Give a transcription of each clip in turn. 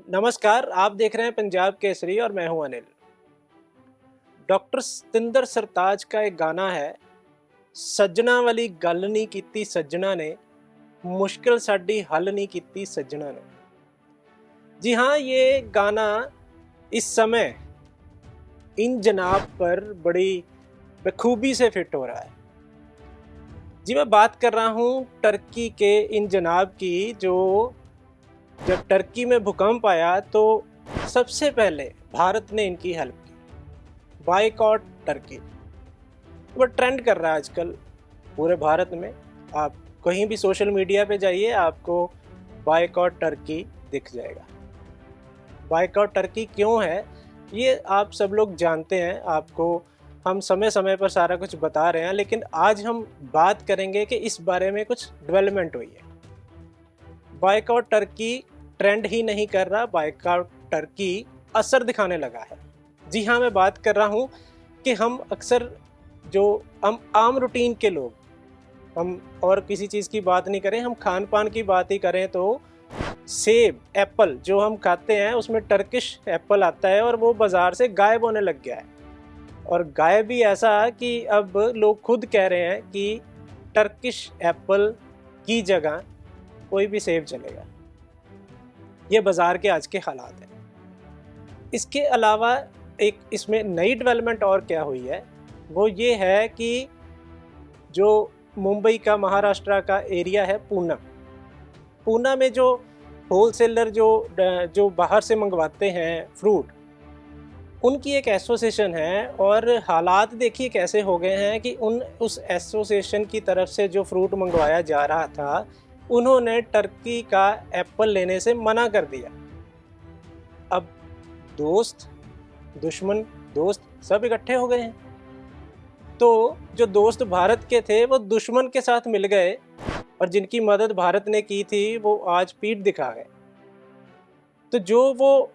नमस्कार, आप देख रहे हैं पंजाब केसरी और मैं हूं अनिल। डॉक्टर सतिंदर सरताज का एक गाना है, सज्जना वाली गल नहीं कीती सज्जना ने, मुश्किल साडी हल नहीं कीती सज्जना ने। जी हाँ, ये गाना इस समय इन जनाब पर बड़ी बखूबी से फिट हो रहा है। जी मैं बात कर रहा हूँ टर्की के इन जनाब की, जो जब टर्की में भूकंप आया तो सबसे पहले भारत ने इनकी हेल्प की। बायकॉट टर्की वो ट्रेंड कर रहा है आजकल पूरे भारत में। आप कहीं भी सोशल मीडिया पे जाइए, आपको बायकॉट टर्की दिख जाएगा। बायकॉट टर्की क्यों है ये आप सब लोग जानते हैं, आपको हम समय समय पर सारा कुछ बता रहे हैं, लेकिन आज हम बात करेंगे कि इस बारे में कुछ डेवलपमेंट हुई है। बायकॉट टर्की ट्रेंड ही नहीं कर रहा, बायकॉट टर्की असर दिखाने लगा है। जी हाँ, मैं बात कर रहा हूँ कि हम अक्सर जो हम आम रूटीन के लोग, हम और किसी चीज़ की बात नहीं करें, हम खान पान की बात ही करें तो सेब, एप्पल जो हम खाते हैं उसमें टर्किश एप्पल आता है और वो बाज़ार से गायब होने लग गया है। और गायब भी ऐसा कि अब लोग खुद कह रहे हैं कि टर्किश एप्पल की जगह कोई भी सेब चलेगा। ये बाज़ार के आज के हालात हैं। इसके अलावा एक इसमें नई डेवलपमेंट और क्या हुई है, वो ये है कि जो मुंबई का, महाराष्ट्र का एरिया है पूना में जो होलसेलर जो बाहर से मंगवाते हैं फ्रूट, उनकी एक एसोसिएशन है और हालात देखिए कैसे हो गए हैं कि उस एसोसिएशन की तरफ से जो फ्रूट मंगवाया जा रहा था, उन्होंने टर्की का एप्पल लेने से मना कर दिया। अब दोस्त, दुश्मन, दोस्त सब इकट्ठे हो गए हैं। तो जो दोस्त भारत के थे वो दुश्मन के साथ मिल गए और जिनकी मदद भारत ने की थी वो आज पीठ दिखा गए। तो जो वो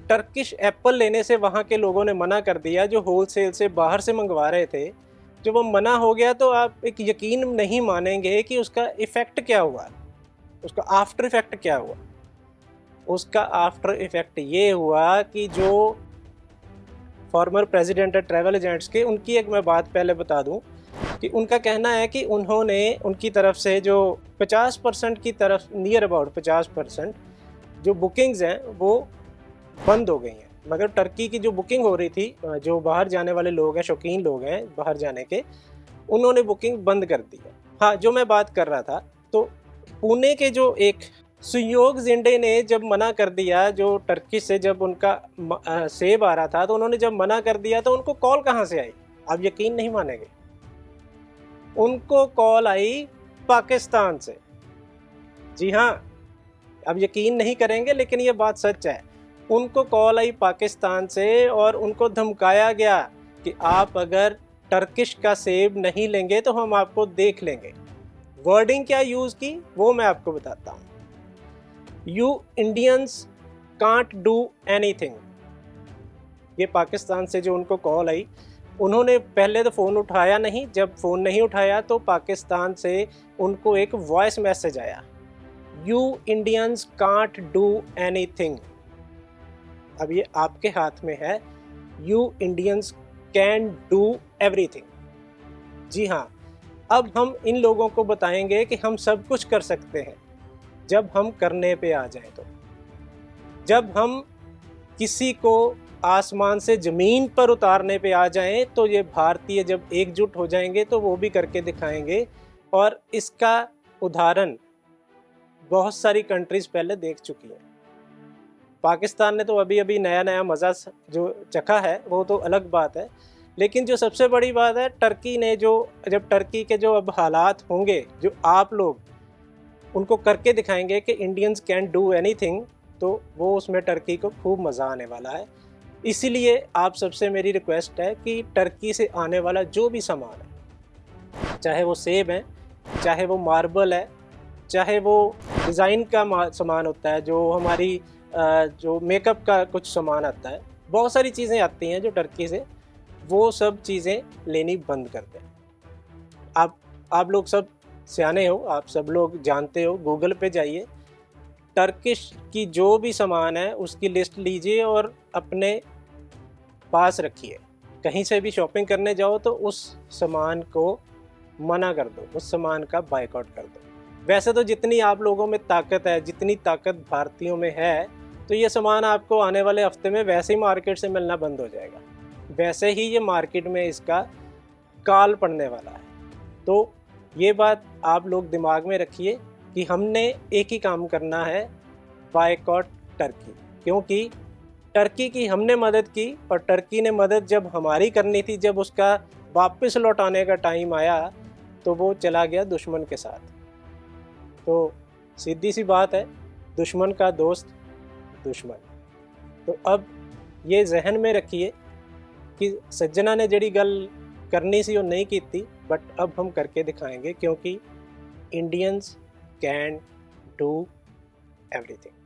टर्किश एप्पल लेने से वहाँ के लोगों ने मना कर दिया, जो होलसेल से बाहर से मंगवा रहे थे, जो वो मना हो गया, तो आप एक यकीन नहीं मानेंगे कि उसका इफ़ेक्ट क्या हुआ, उसका आफ्टर इफ़ेक्ट क्या हुआ। उसका आफ्टर इफ़ेक्ट ये हुआ कि जो फॉर्मर प्रेसिडेंट है ट्रैवल एजेंट्स के, उनकी एक मैं बात पहले बता दूं कि उनका कहना है कि उन्होंने उनकी तरफ से जो 50% की तरफ, नियर अबाउट 50% जो बुकिंग्स हैं वो बंद हो गई हैं। मगर टर्की की जो बुकिंग हो रही थी, जो बाहर जाने वाले लोग हैं, शौकीन लोग हैं बाहर जाने के, उन्होंने बुकिंग बंद कर दी है। हाँ, जो मैं बात कर रहा था, तो पुणे के जो एक सुयोग जिंडे ने जब मना कर दिया, जो टर्की से जब उनका सेब आ रहा था, तो उन्होंने जब मना कर दिया तो उनको कॉल कहाँ से आई, आप यकीन नहीं मानेंगे। उनको कॉल आई पाकिस्तान से। जी हाँ, अब यकीन नहीं करेंगे लेकिन ये बात सच है। उनको कॉल आई पाकिस्तान से और उनको धमकाया गया कि आप अगर टर्किश का सेब नहीं लेंगे तो हम आपको देख लेंगे। वर्डिंग क्या यूज़ की वो मैं आपको बताता हूँ। You Indians can't do anything. ये पाकिस्तान से जो उनको कॉल आई, उन्होंने पहले तो फ़ोन उठाया नहीं। जब फ़ोन नहीं उठाया तो पाकिस्तान से उनको एक वॉइस मैसेज आया, you Indians can't do anything. अब ये आपके हाथ में है, you Indians can do everything. जी हाँ, अब हम इन लोगों को बताएंगे कि हम सब कुछ कर सकते हैं जब हम करने पे आ जाएं। तो जब हम किसी को आसमान से ज़मीन पर उतारने पे आ जाएं, तो ये भारतीय जब एकजुट हो जाएंगे तो वो भी करके दिखाएंगे। और इसका उदाहरण बहुत सारी कंट्रीज़ पहले देख चुकी हैं। पाकिस्तान ने तो अभी अभी नया नया मज़ा जो चखा है वो तो अलग बात है, लेकिन जो सबसे बड़ी बात है, टर्की ने जब टर्की के जो अब हालात होंगे, जो आप लोग उनको करके दिखाएंगे कि इंडियंस कैन डू एनीथिंग, तो वो उसमें टर्की को खूब मज़ा आने वाला है। इसीलिए आप सबसे मेरी रिक्वेस्ट है कि टर्की से आने वाला जो भी सामान है, चाहे वो सेब है, चाहे वो मार्बल है, चाहे वो डिज़ाइन का सामान होता है, जो हमारी जो मेकअप का कुछ सामान आता है, बहुत सारी चीज़ें आती हैं जो टर्की से, वो सब चीज़ें लेनी बंद कर दें। आप लोग सब सियाने हो, आप सब लोग जानते हो, गूगल पे जाइए, टर्किश की जो भी सामान है उसकी लिस्ट लीजिए और अपने पास रखिए। कहीं से भी शॉपिंग करने जाओ तो उस सामान को मना कर दो, उस सामान का बायकॉट कर दो। वैसे तो जितनी आप लोगों में ताकत है, जितनी ताकत भारतीयों में है, तो ये सामान आपको आने वाले हफ्ते में वैसे ही मार्केट से मिलना बंद हो जाएगा। वैसे ही ये मार्केट में इसका काल पड़ने वाला है। तो ये बात आप लोग दिमाग में रखिए कि हमने एक ही काम करना है, बायकॉट टर्की। क्योंकि टर्की की हमने मदद की और टर्की ने मदद जब हमारी करनी थी, जब उसका वापस लौटाने का टाइम आया तो वो चला गया दुश्मन के साथ। तो सीधी सी बात है, दुश्मन का दोस्त दुश्मन। तो अब ये जहन में रखिए कि सज्जना ने जड़ी गल करनी सी वो नहीं की थी, बट अब हम करके दिखाएंगे, क्योंकि इंडियंस कैन डू एवरीथिंग।